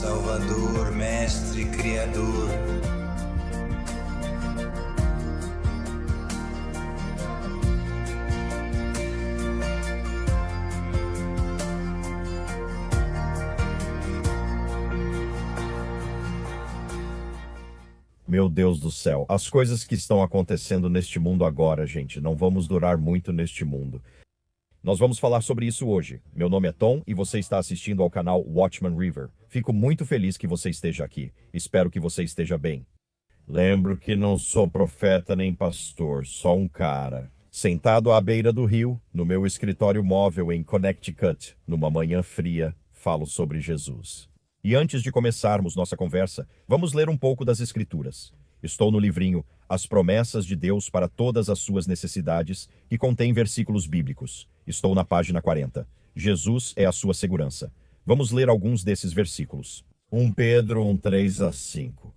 Salvador, Mestre, Criador. Meu Deus do céu, as coisas que estão acontecendo neste mundo agora, gente, não vamos durar muito neste mundo. Nós vamos falar sobre isso hoje. Meu nome é Tom e você está assistindo ao canal Watchman River. Fico muito feliz que você esteja aqui. Espero que você esteja bem. Lembro que não sou profeta nem pastor, só um cara. Sentado à beira do rio, no meu escritório móvel em Connecticut, numa manhã fria, falo sobre Jesus. E antes de começarmos nossa conversa, vamos ler um pouco das Escrituras. Estou no livrinho As Promessas de Deus para Todas as Suas Necessidades, que contém versículos bíblicos. Estou na página 40. Jesus é a sua segurança. Vamos ler alguns desses versículos. 1 Pedro 1:3-5.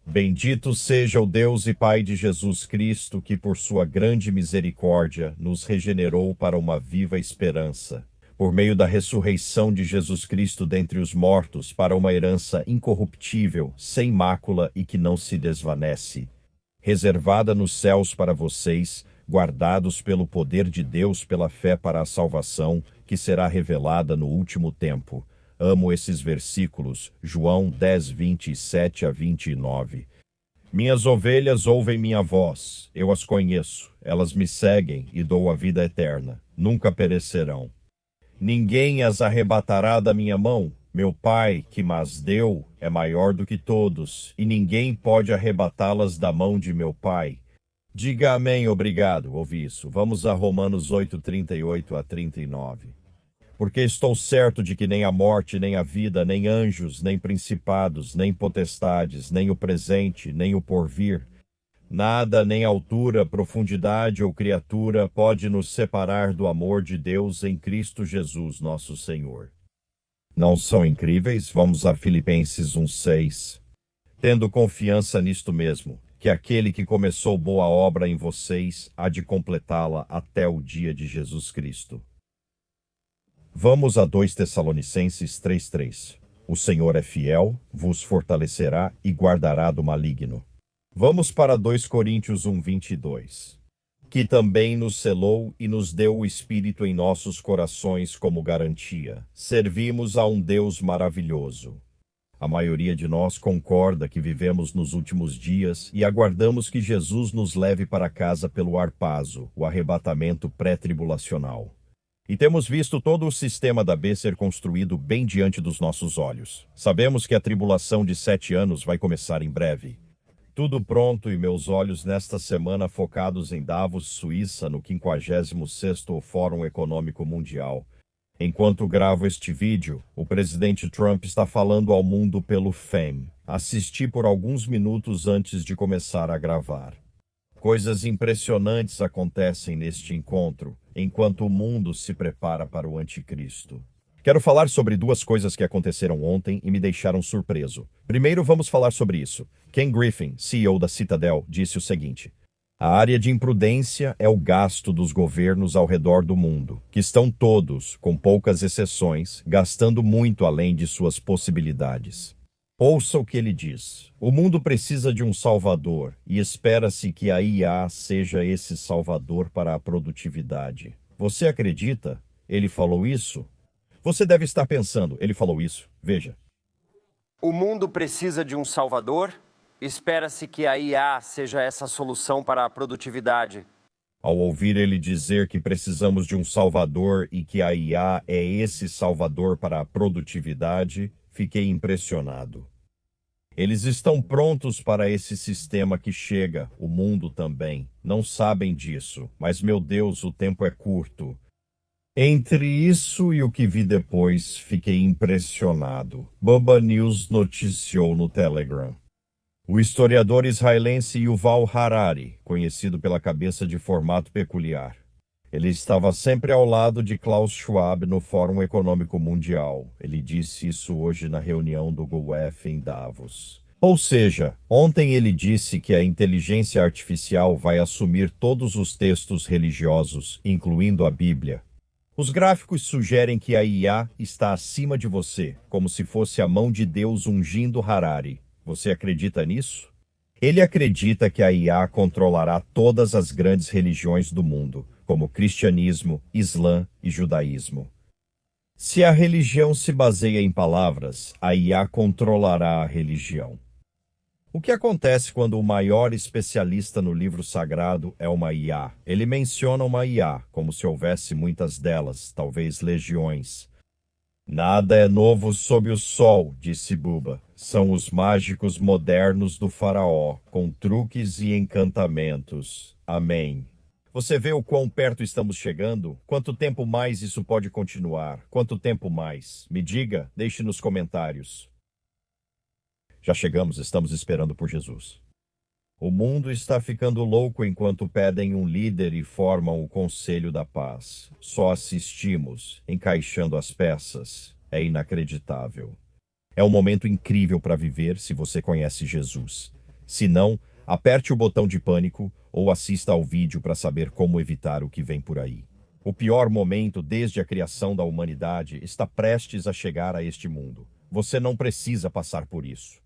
Bendito seja o Deus e Pai de Jesus Cristo, que por sua grande misericórdia nos regenerou para uma viva esperança, por meio da ressurreição de Jesus Cristo dentre os mortos, para uma herança incorruptível, sem mácula e que não se desvanece, reservada nos céus para vocês, guardados pelo poder de Deus pela fé para a salvação, que será revelada no último tempo. Amo esses versículos, João 10:27-29. Minhas ovelhas ouvem minha voz, eu as conheço, elas me seguem e dou a vida eterna, nunca perecerão. Ninguém as arrebatará da minha mão. Meu Pai, que mas deu, é maior do que todos, e ninguém pode arrebatá-las da mão de meu Pai. Diga amém, obrigado, ouvi isso. Vamos a Romanos 8:38-39. Porque estou certo de que nem a morte, nem a vida, nem anjos, nem principados, nem potestades, nem o presente, nem o porvir, nada, nem altura, profundidade ou criatura pode nos separar do amor de Deus em Cristo Jesus, nosso Senhor. Não são incríveis? Vamos a Filipenses 1:6. Tendo confiança nisto mesmo, que aquele que começou boa obra em vocês há de completá-la até o dia de Jesus Cristo. Vamos a 2 Tessalonicenses 3:3. O Senhor é fiel, vos fortalecerá e guardará do maligno. Vamos para 2 Coríntios 1:22. Que também nos selou e nos deu o Espírito em nossos corações como garantia. Servimos a um Deus maravilhoso. A maioria de nós concorda que vivemos nos últimos dias e aguardamos que Jesus nos leve para casa pelo arpazo, o arrebatamento pré-tribulacional. E temos visto todo o sistema da B ser construído bem diante dos nossos olhos. Sabemos que a tribulação de 7 anos vai começar em breve. Tudo pronto e meus olhos nesta semana focados em Davos, Suíça, no 56º Fórum Econômico Mundial. Enquanto gravo este vídeo, o presidente Trump está falando ao mundo pelo FAME. Assisti por alguns minutos antes de começar a gravar. Coisas impressionantes acontecem neste encontro, enquanto o mundo se prepara para o anticristo. Quero falar sobre 2 coisas que aconteceram ontem e me deixaram surpreso. Primeiro, vamos falar sobre isso. Ken Griffin, CEO da Citadel, disse o seguinte: a área de imprudência é o gasto dos governos ao redor do mundo, que estão todos, com poucas exceções, gastando muito além de suas possibilidades. Ouça o que ele diz. O mundo precisa de um salvador e espera-se que a IA seja esse salvador para a produtividade. Você acredita? Ele falou isso? Você deve estar pensando, ele falou isso. Veja. O mundo precisa de um salvador? Espera-se que a IA seja essa solução para a produtividade. Ao ouvir ele dizer que precisamos de um salvador e que a IA é esse salvador para a produtividade, fiquei impressionado. Eles estão prontos para esse sistema que chega, o mundo também. Não sabem disso, mas meu Deus, o tempo é curto. Entre isso e o que vi depois, fiquei impressionado. Bubba News noticiou no Telegram. O historiador israelense Yuval Harari, conhecido pela cabeça de formato peculiar. Ele estava sempre ao lado de Klaus Schwab no Fórum Econômico Mundial. Ele disse isso hoje na reunião do GOEF em Davos. Ou seja, ontem ele disse que a inteligência artificial vai assumir todos os textos religiosos, incluindo a Bíblia. Os gráficos sugerem que a IA está acima de você, como se fosse a mão de Deus ungindo Harari. Você acredita nisso? Ele acredita que a IA controlará todas as grandes religiões do mundo, como cristianismo, islã e judaísmo. Se a religião se baseia em palavras, a IA controlará a religião. O que acontece quando o maior especialista no livro sagrado é uma IA? Ele menciona uma IA, como se houvesse muitas delas, talvez legiões. Nada é novo sob o sol, disse Buba. São os mágicos modernos do faraó, com truques e encantamentos. Amém. Você vê o quão perto estamos chegando? Quanto tempo mais isso pode continuar? Quanto tempo mais? Me diga, deixe nos comentários. Já chegamos, estamos esperando por Jesus. O mundo está ficando louco enquanto pedem um líder e formam o Conselho da Paz. Só assistimos, encaixando as peças. É inacreditável. É um momento incrível para viver se você conhece Jesus. Se não, aperte o botão de pânico ou assista ao vídeo para saber como evitar o que vem por aí. O pior momento desde a criação da humanidade está prestes a chegar a este mundo. Você não precisa passar por isso.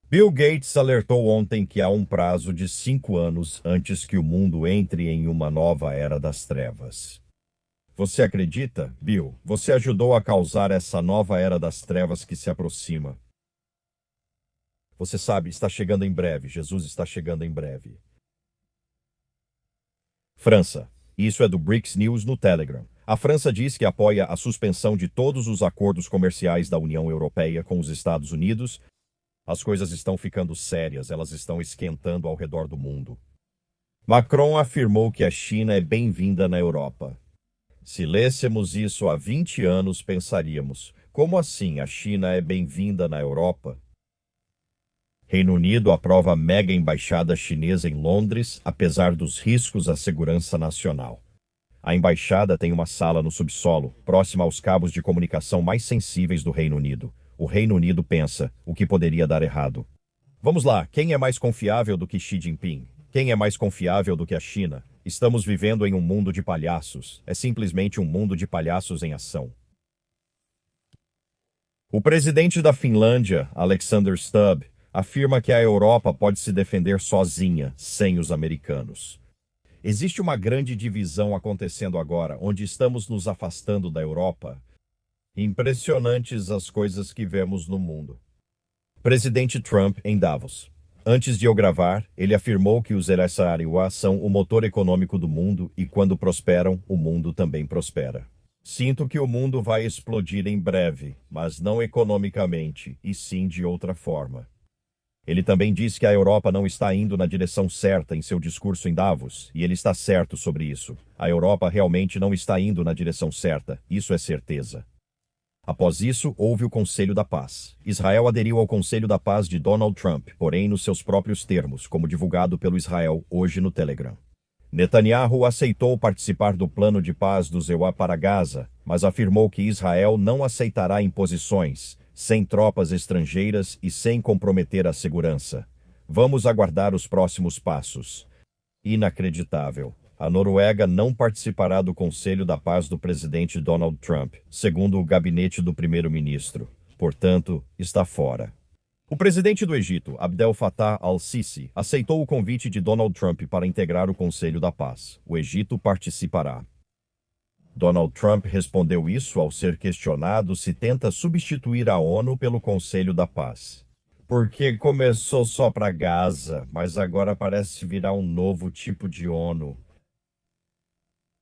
Bill Gates alertou ontem que há um prazo de 5 anos antes que o mundo entre em uma nova era das trevas. Você acredita, Bill? Você ajudou a causar essa nova era das trevas que se aproxima. Você sabe, está chegando em breve. Jesus está chegando em breve. França. Isso é do BRICS News no Telegram. A França diz que apoia a suspensão de todos os acordos comerciais da União Europeia com os Estados Unidos. As coisas estão ficando sérias, elas estão esquentando ao redor do mundo. Macron afirmou que a China é bem-vinda na Europa. Se lêssemos isso há 20 anos, pensaríamos, como assim a China é bem-vinda na Europa? Reino Unido aprova a mega embaixada chinesa em Londres, apesar dos riscos à segurança nacional. A embaixada tem uma sala no subsolo, próxima aos cabos de comunicação mais sensíveis do Reino Unido. O Reino Unido pensa o que poderia dar errado. Vamos lá, quem é mais confiável do que Xi Jinping? Quem é mais confiável do que a China? Estamos vivendo em um mundo de palhaços. É simplesmente um mundo de palhaços em ação. O presidente da Finlândia, Alexander Stubb, afirma que a Europa pode se defender sozinha, sem os americanos. Existe uma grande divisão acontecendo agora, onde estamos nos afastando da Europa. Impressionantes as coisas que vemos no mundo. Presidente Trump em Davos. Antes de eu gravar, ele afirmou que os Araçariguá são o motor econômico do mundo e quando prosperam, o mundo também prospera. Sinto que o mundo vai explodir em breve, mas não economicamente, e sim de outra forma. Ele também disse que a Europa não está indo na direção certa em seu discurso em Davos, e ele está certo sobre isso. A Europa realmente não está indo na direção certa, isso é certeza. Após isso, houve o Conselho da Paz. Israel aderiu ao Conselho da Paz de Donald Trump, porém nos seus próprios termos, como divulgado pelo Israel hoje no Telegram. Netanyahu aceitou participar do plano de paz do EUA para Gaza, mas afirmou que Israel não aceitará imposições, sem tropas estrangeiras e sem comprometer a segurança. Vamos aguardar os próximos passos. Inacreditável. A Noruega não participará do Conselho da Paz do presidente Donald Trump, segundo o gabinete do primeiro-ministro. Portanto, está fora. O presidente do Egito, Abdel Fattah al-Sisi, aceitou o convite de Donald Trump para integrar o Conselho da Paz. O Egito participará. Donald Trump respondeu isso ao ser questionado se tenta substituir a ONU pelo Conselho da Paz. Porque começou só para Gaza, mas agora parece virar um novo tipo de ONU.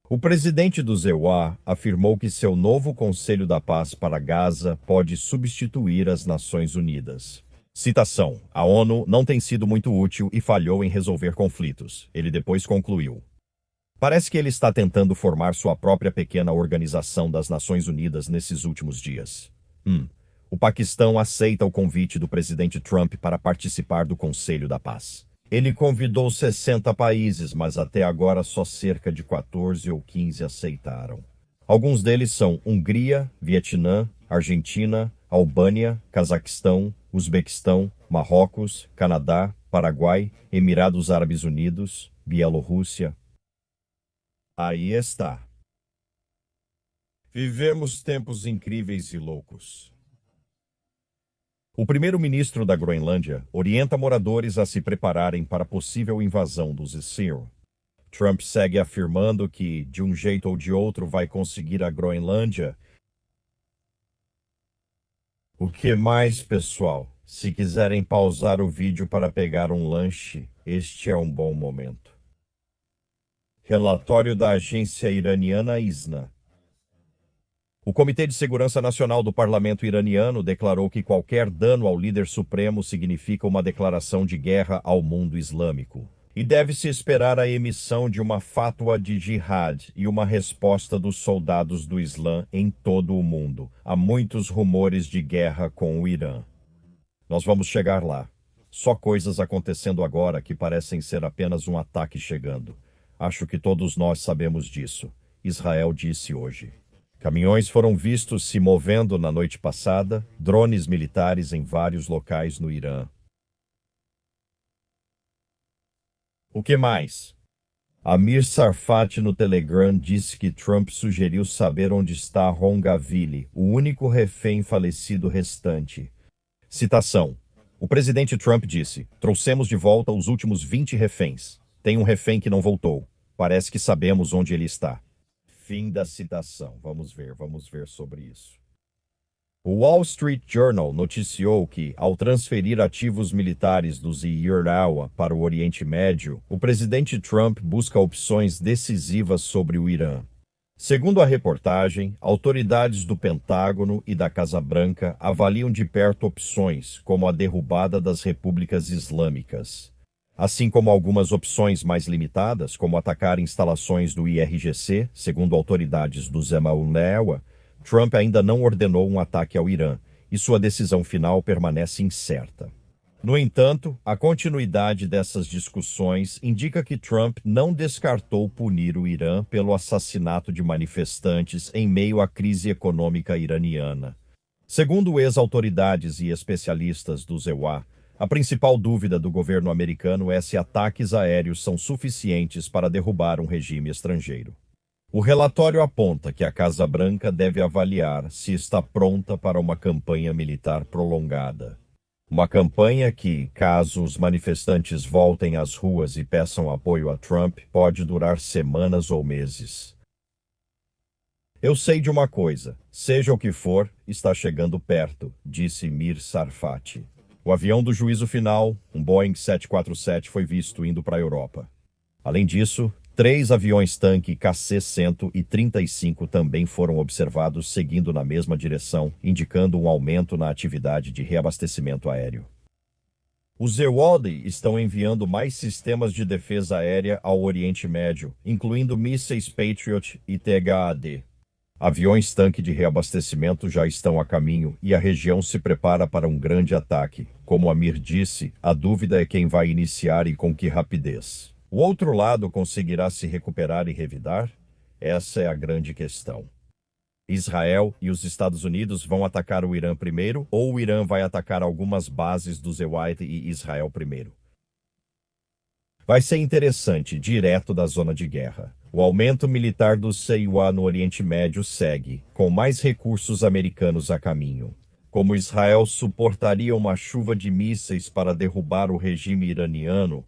O presidente do EUA afirmou que seu novo Conselho da Paz para Gaza pode substituir as Nações Unidas. Citação: a ONU não tem sido muito útil e falhou em resolver conflitos. Ele depois concluiu. Parece que ele está tentando formar sua própria pequena organização das Nações Unidas nesses últimos dias. O Paquistão aceita o convite do presidente Trump para participar do Conselho da Paz. Ele convidou 60 países, mas até agora só cerca de 14 ou 15 aceitaram. Alguns deles são Hungria, Vietnã, Argentina, Albânia, Cazaquistão, Uzbequistão, Marrocos, Canadá, Paraguai, Emirados Árabes Unidos, Bielorrússia. Aí está. Vivemos tempos incríveis e loucos. O primeiro-ministro da Groenlândia orienta moradores a se prepararem para a possível invasão dos Seal. Trump segue afirmando que, de um jeito ou de outro, vai conseguir a Groenlândia. O que mais, pessoal? Se quiserem pausar o vídeo para pegar um lanche, este é um bom momento. Relatório da agência iraniana ISNA. O Comitê de Segurança Nacional do Parlamento iraniano declarou que qualquer dano ao líder supremo significa uma declaração de guerra ao mundo islâmico. E deve-se esperar a emissão de uma fátua de jihad e uma resposta dos soldados do Islã em todo o mundo. Há muitos rumores de guerra com o Irã. Nós vamos chegar lá. Só coisas acontecendo agora que parecem ser apenas um ataque chegando. Acho que todos nós sabemos disso. Israel disse hoje. Caminhões foram vistos se movendo na noite passada, drones militares em vários locais no Irã. O que mais? Amir Sarfati no Telegram disse que Trump sugeriu saber onde está Rongaville, o único refém falecido restante. Citação. O presidente Trump disse: trouxemos de volta os últimos 20 reféns. Tem um refém que não voltou. Parece que sabemos onde ele está. Fim da citação. Vamos ver sobre isso. O Wall Street Journal noticiou que, ao transferir ativos militares dos IRA para o Oriente Médio, o presidente Trump busca opções decisivas sobre o Irã. Segundo a reportagem, autoridades do Pentágono e da Casa Branca avaliam de perto opções, como a derrubada das repúblicas islâmicas. Assim como algumas opções mais limitadas, como atacar instalações do IRGC, segundo autoridades do Zemaulnewa, Trump ainda não ordenou um ataque ao Irã, e sua decisão final permanece incerta. No entanto, a continuidade dessas discussões indica que Trump não descartou punir o Irã pelo assassinato de manifestantes em meio à crise econômica iraniana. Segundo ex-autoridades e especialistas do ZEWA, a principal dúvida do governo americano é se ataques aéreos são suficientes para derrubar um regime estrangeiro. O relatório aponta que a Casa Branca deve avaliar se está pronta para uma campanha militar prolongada. Uma campanha que, caso os manifestantes voltem às ruas e peçam apoio a Trump, pode durar semanas ou meses. Eu sei de uma coisa, seja o que for, está chegando perto, disse Mir Sarfati. O avião do juízo final, um Boeing 747, foi visto indo para a Europa. Além disso, 3 aviões-tanque KC-135 também foram observados seguindo na mesma direção, indicando um aumento na atividade de reabastecimento aéreo. Os Zewaldi estão enviando mais sistemas de defesa aérea ao Oriente Médio, incluindo mísseis Patriot e THAAD. Aviões-tanque de reabastecimento já estão a caminho e a região se prepara para um grande ataque. Como Amir disse, a dúvida é quem vai iniciar e com que rapidez. O outro lado conseguirá se recuperar e revidar? Essa é a grande questão. Israel e os Estados Unidos vão atacar o Irã primeiro ou o Irã vai atacar algumas bases do Zewaldi e Israel primeiro? Vai ser interessante, direto da zona de guerra. O aumento militar do CIUA no Oriente Médio segue, com mais recursos americanos a caminho. Como Israel suportaria uma chuva de mísseis para derrubar o regime iraniano?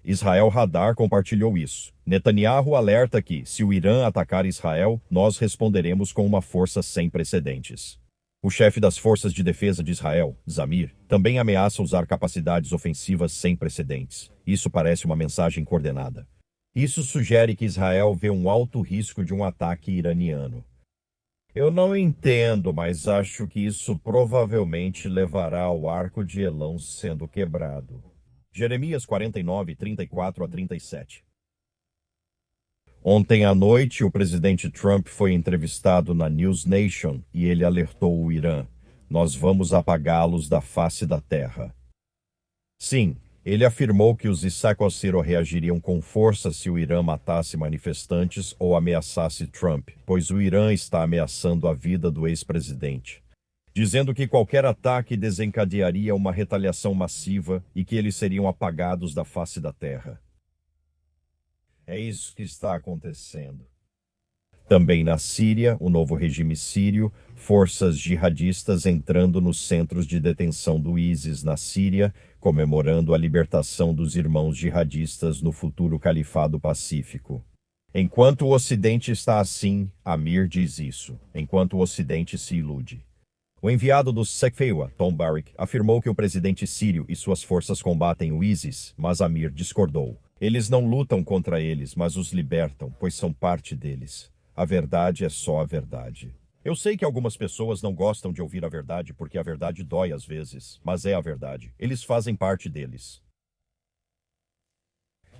Israel Radar compartilhou isso. Netanyahu alerta que, se o Irã atacar Israel, nós responderemos com uma força sem precedentes. O chefe das Forças de Defesa de Israel, Zamir, também ameaça usar capacidades ofensivas sem precedentes. Isso parece uma mensagem coordenada. Isso sugere que Israel vê um alto risco de um ataque iraniano. Eu não entendo, mas acho que isso provavelmente levará ao arco de Elão sendo quebrado. Jeremias 49, 34-37. Ontem à noite, o presidente Trump foi entrevistado na News Nation e ele alertou o Irã: nós vamos apagá-los da face da terra. Sim, ele afirmou que os Issac-Ossiro reagiriam com força se o Irã matasse manifestantes ou ameaçasse Trump, pois o Irã está ameaçando a vida do ex-presidente, dizendo que qualquer ataque desencadearia uma retaliação massiva e que eles seriam apagados da face da terra. É isso que está acontecendo. Também na Síria, o novo regime sírio, forças jihadistas entrando nos centros de detenção do ISIS na Síria, comemorando a libertação dos irmãos jihadistas no futuro califado pacífico. Enquanto o Ocidente está assim, Amir diz isso, enquanto o Ocidente se ilude. O enviado do Sekfewa, Tom Barrick, afirmou que o presidente sírio e suas forças combatem o ISIS, mas Amir discordou. Eles não lutam contra eles, mas os libertam, pois são parte deles. A verdade é só a verdade. Eu sei que algumas pessoas não gostam de ouvir a verdade porque a verdade dói às vezes, mas é a verdade. Eles fazem parte deles.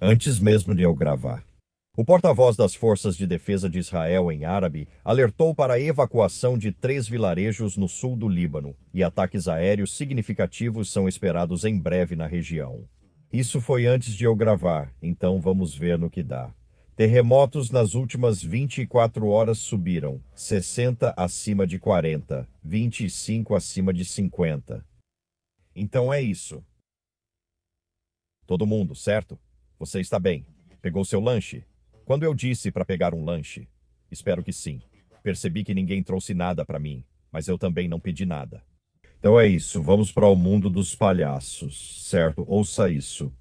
Antes mesmo de eu gravar, o porta-voz das Forças de Defesa de Israel em árabe alertou para a evacuação de 3 vilarejos no sul do Líbano e ataques aéreos significativos são esperados em breve na região. Isso foi antes de eu gravar, então vamos ver no que dá. Terremotos nas últimas 24 horas subiram, 60 acima de 40, 25 acima de 50. Então é isso. Todo mundo, certo? Você está bem. Pegou seu lanche? Quando eu disse para pegar um lanche, espero que sim. Percebi que ninguém trouxe nada para mim, mas eu também não pedi nada. Então é isso, vamos para o mundo dos palhaços, certo? Ouça isso.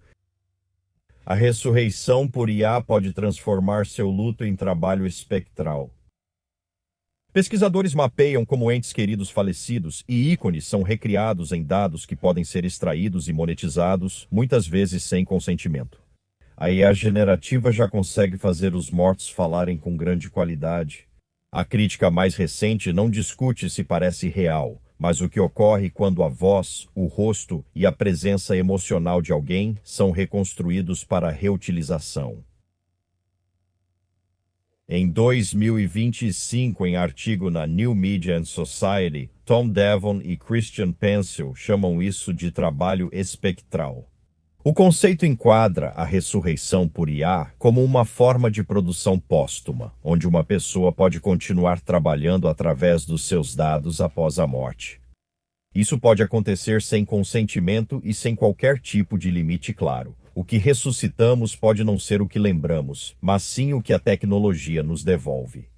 A ressurreição por IA pode transformar seu luto em trabalho espectral. Pesquisadores mapeiam como entes queridos falecidos e ícones são recriados em dados que podem ser extraídos e monetizados, muitas vezes sem consentimento. A IA generativa já consegue fazer os mortos falarem com grande qualidade. A crítica mais recente não discute se parece real, mas o que ocorre quando a voz, o rosto e a presença emocional de alguém são reconstruídos para reutilização. Em 2025, em artigo na New Media and Society, Tom Devon e Christian Pencil chamam isso de trabalho espectral. O conceito enquadra a ressurreição por IA como uma forma de produção póstuma, onde uma pessoa pode continuar trabalhando através dos seus dados após a morte. Isso pode acontecer sem consentimento e sem qualquer tipo de limite claro. O que ressuscitamos pode não ser o que lembramos, mas sim o que a tecnologia nos devolve.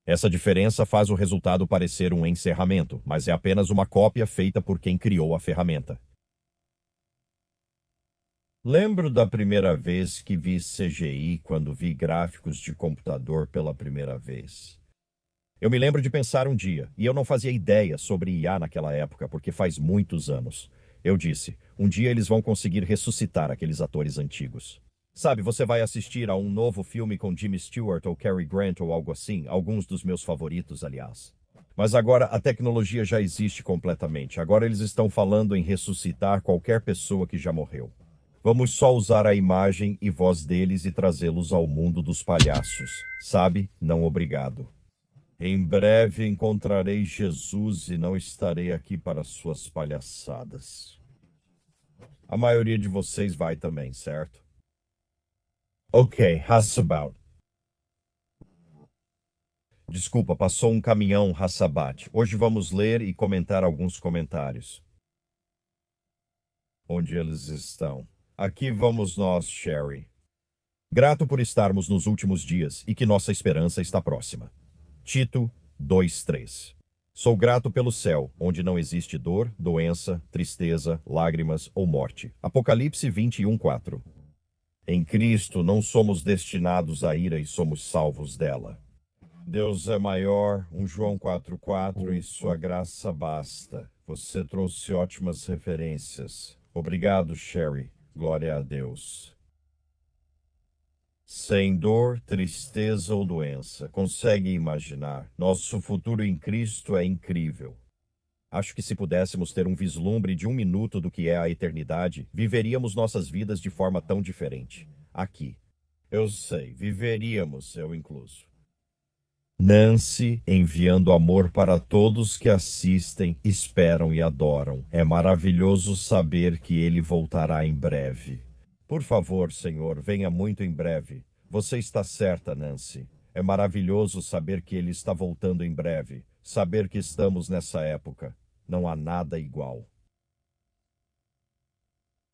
Essa diferença faz o resultado parecer um encerramento, mas é apenas uma cópia feita por quem criou a ferramenta. Lembro da primeira vez que vi CGI quando vi gráficos de computador pela primeira vez. Eu me lembro de pensar um dia, e eu não fazia ideia sobre IA naquela época, porque faz muitos anos. Eu disse, um dia eles vão conseguir ressuscitar aqueles atores antigos. Sabe, você vai assistir a um novo filme com Jimmy Stewart ou Cary Grant ou algo assim, alguns dos meus favoritos, aliás. Mas agora a tecnologia já existe completamente. Agora eles estão falando em ressuscitar qualquer pessoa que já morreu. Vamos só usar a imagem e voz deles e trazê-los ao mundo dos palhaços. Sabe? Não obrigado. Em breve encontrarei Jesus e não estarei aqui para suas palhaçadas. A maioria de vocês vai também, certo? Ok, Hassabat. Desculpa, passou um caminhão Hassabat. Hoje vamos ler e comentar alguns comentários. Onde eles estão? Aqui vamos nós, Sherry. Grato por estarmos nos últimos dias e que nossa esperança está próxima. Tito 2:3. Sou grato pelo céu, onde não existe dor, doença, tristeza, lágrimas ou morte. Apocalipse 21:4. Em Cristo não somos destinados à ira e somos salvos dela. Deus é maior, 1 João 4:4 e sua graça basta. Você trouxe ótimas referências. Obrigado, Sherry. Glória a Deus. Sem dor, tristeza ou doença, consegue imaginar? Nosso futuro em Cristo é incrível. Acho que se pudéssemos ter um vislumbre de 1 minuto do que é a eternidade, viveríamos nossas vidas de forma tão diferente. Aqui. Eu sei, viveríamos, eu incluso. Nancy, enviando amor para todos que assistem, esperam e adoram. É maravilhoso saber que ele voltará em breve. Por favor, Senhor, venha muito em breve. Você está certa, Nancy. É maravilhoso saber que ele está voltando em breve. Saber que estamos nessa época. Não há nada igual.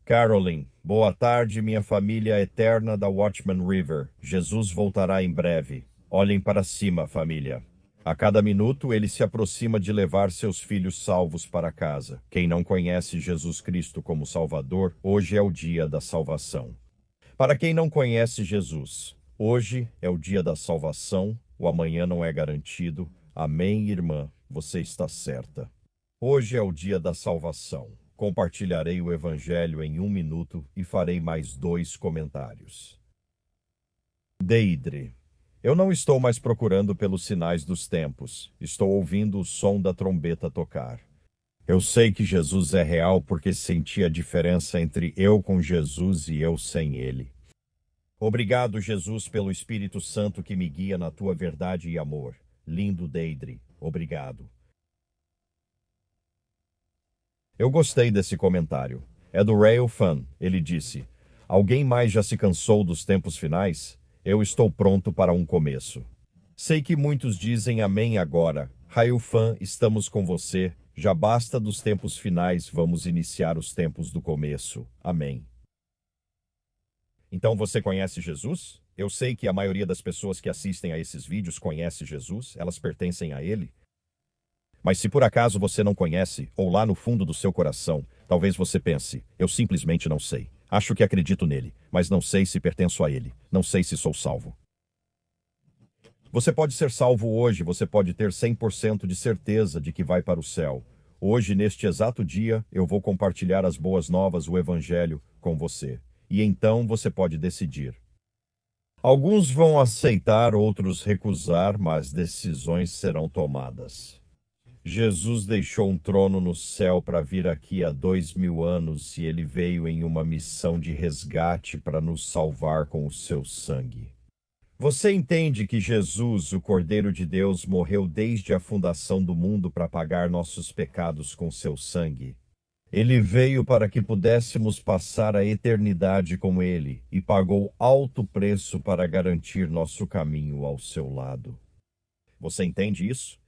Caroline, boa tarde, minha família eterna da Watchman River. Jesus voltará em breve. Olhem para cima, família. A cada minuto ele se aproxima de levar seus filhos salvos para casa. Quem não conhece Jesus Cristo como Salvador, hoje é o dia da salvação. Para quem não conhece Jesus, hoje é o dia da salvação, o amanhã não é garantido. Amém, irmã, você está certa. Hoje é o dia da salvação. Compartilharei o Evangelho em 1 minuto e farei mais 2 comentários. Deidre. Eu não estou mais procurando pelos sinais dos tempos. Estou ouvindo o som da trombeta tocar. Eu sei que Jesus é real porque senti a diferença entre eu com Jesus e eu sem ele. Obrigado, Jesus, pelo Espírito Santo que me guia na tua verdade e amor. Lindo Deidre. Obrigado. Eu gostei desse comentário. É do Rael Fan. Ele disse: alguém mais já se cansou dos tempos finais? Eu estou pronto para um começo. Sei que muitos dizem amém agora. Rael Fan, estamos com você. Já basta dos tempos finais, vamos iniciar os tempos do começo. Amém. Então você conhece Jesus? Eu sei que a maioria das pessoas que assistem a esses vídeos conhece Jesus, elas pertencem a ele. Mas se por acaso você não conhece, ou lá no fundo do seu coração, talvez você pense: eu simplesmente não sei. Acho que acredito nele, mas não sei se pertenço a ele. Não sei se sou salvo. Você pode ser salvo hoje, você pode ter 100% de certeza de que vai para o céu. Hoje, neste exato dia, eu vou compartilhar as boas novas, o Evangelho, com você. E então você pode decidir. Alguns vão aceitar, outros recusar, mas decisões serão tomadas. Jesus deixou um trono no céu para vir aqui há 2000 anos e ele veio em uma missão de resgate para nos salvar com o seu sangue. Você entende que Jesus, o Cordeiro de Deus, morreu desde a fundação do mundo para pagar nossos pecados com seu sangue? Ele veio para que pudéssemos passar a eternidade com ele e pagou alto preço para garantir nosso caminho ao seu lado. Você entende isso?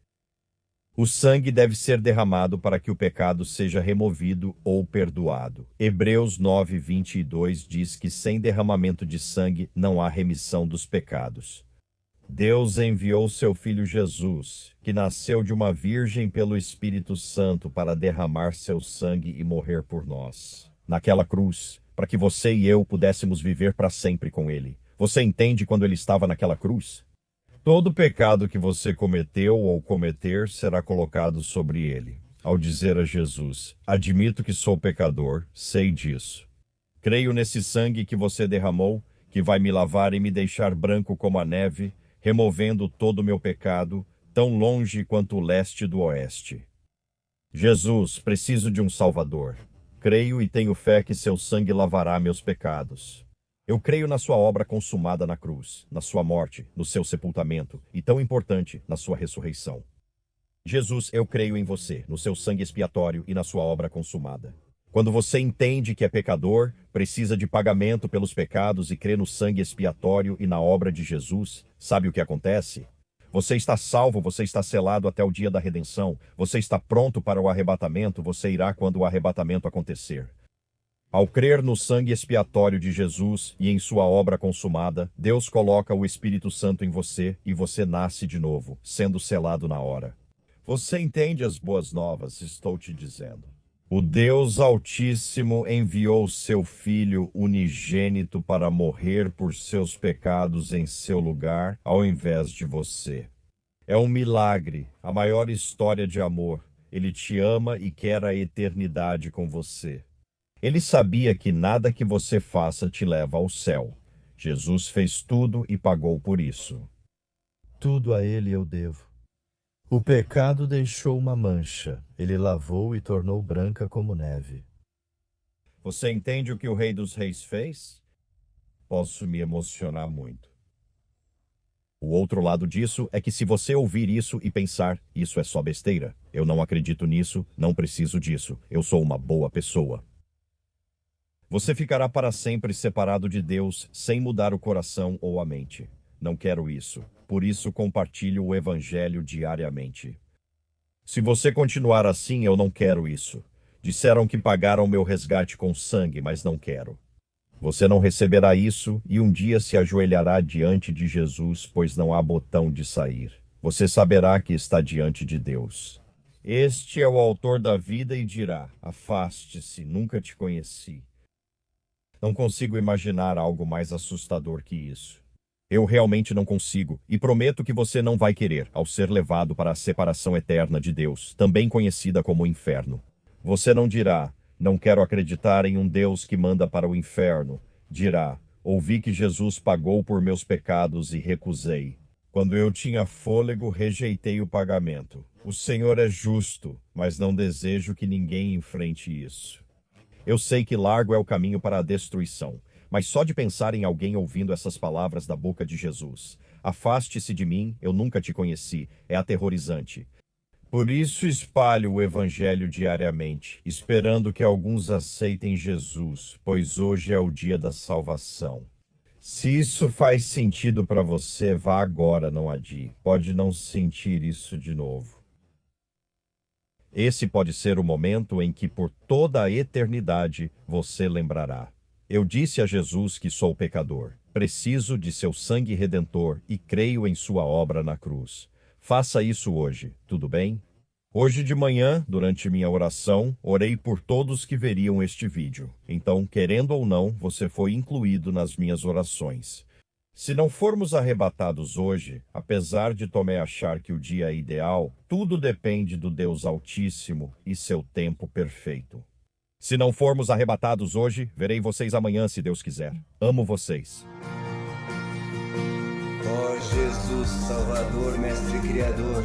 O sangue deve ser derramado para que o pecado seja removido ou perdoado. Hebreus 9:22 diz que sem derramamento de sangue não há remissão dos pecados. Deus enviou seu Filho Jesus, que nasceu de uma virgem pelo Espírito Santo para derramar seu sangue e morrer por nós. Naquela cruz, para que você e eu pudéssemos viver para sempre com ele. Você entende quando ele estava naquela cruz? Todo pecado que você cometeu ou cometer será colocado sobre ele. Ao dizer a Jesus: admito que sou pecador, sei disso. Creio nesse sangue que você derramou, que vai me lavar e me deixar branco como a neve, removendo todo o meu pecado, tão longe quanto o leste do oeste. Jesus, preciso de um Salvador. Creio e tenho fé que seu sangue lavará meus pecados. Eu creio na sua obra consumada na cruz, na sua morte, no seu sepultamento e, tão importante, na sua ressurreição. Jesus, eu creio em você, no seu sangue expiatório e na sua obra consumada. Quando você entende que é pecador, precisa de pagamento pelos pecados e crê no sangue expiatório e na obra de Jesus, sabe o que acontece? Você está salvo, você está selado até o dia da redenção, você está pronto para o arrebatamento, você irá quando o arrebatamento acontecer. Ao crer no sangue expiatório de Jesus e em sua obra consumada, Deus coloca o Espírito Santo em você e você nasce de novo, sendo selado na hora. Você entende as boas novas, estou te dizendo. O Deus Altíssimo enviou seu Filho unigênito para morrer por seus pecados em seu lugar, ao invés de você. É um milagre, a maior história de amor. Ele te ama e quer a eternidade com você. Ele sabia que nada que você faça te leva ao céu. Jesus fez tudo e pagou por isso. Tudo a ele eu devo. O pecado deixou uma mancha. Ele lavou e tornou branca como neve. Você entende o que o Rei dos Reis fez? Posso me emocionar muito. O outro lado disso é que se você ouvir isso e pensar, isso é só besteira. Eu não acredito nisso, não preciso disso. Eu sou uma boa pessoa. Você ficará para sempre separado de Deus, sem mudar o coração ou a mente. Não quero isso. Por isso compartilho o Evangelho diariamente. Se você continuar assim, eu não quero isso. Disseram que pagaram meu resgate com sangue, mas não quero. Você não receberá isso e um dia se ajoelhará diante de Jesus, pois não há botão de sair. Você saberá que está diante de Deus. Este é o autor da vida e dirá: afaste-se, nunca te conheci. Não consigo imaginar algo mais assustador que isso. Eu realmente não consigo, e prometo que você não vai querer, ao ser levado para a separação eterna de Deus, também conhecida como inferno. Você não dirá: não quero acreditar em um Deus que manda para o inferno. Dirá: ouvi que Jesus pagou por meus pecados e recusei. Quando eu tinha fôlego, rejeitei o pagamento. O Senhor é justo, mas não desejo que ninguém enfrente isso. Eu sei que largo é o caminho para a destruição, mas só de pensar em alguém ouvindo essas palavras da boca de Jesus: afaste-se de mim, eu nunca te conheci, é aterrorizante. Por isso espalho o Evangelho diariamente, esperando que alguns aceitem Jesus, pois hoje é o dia da salvação. Se isso faz sentido para você, vá agora, não adie. Pode não sentir isso de novo. Esse pode ser o momento em que por toda a eternidade você lembrará: eu disse a Jesus que sou pecador, preciso de seu sangue redentor e creio em sua obra na cruz. Faça isso hoje, tudo bem? Hoje de manhã, durante minha oração, orei por todos que veriam este vídeo. Então, querendo ou não, você foi incluído nas minhas orações. Se não formos arrebatados hoje, apesar de Tomé achar que o dia é ideal, tudo depende do Deus Altíssimo e seu tempo perfeito. Se não formos arrebatados hoje, verei vocês amanhã, se Deus quiser. Amo vocês. Ó Jesus, Salvador, Mestre Criador,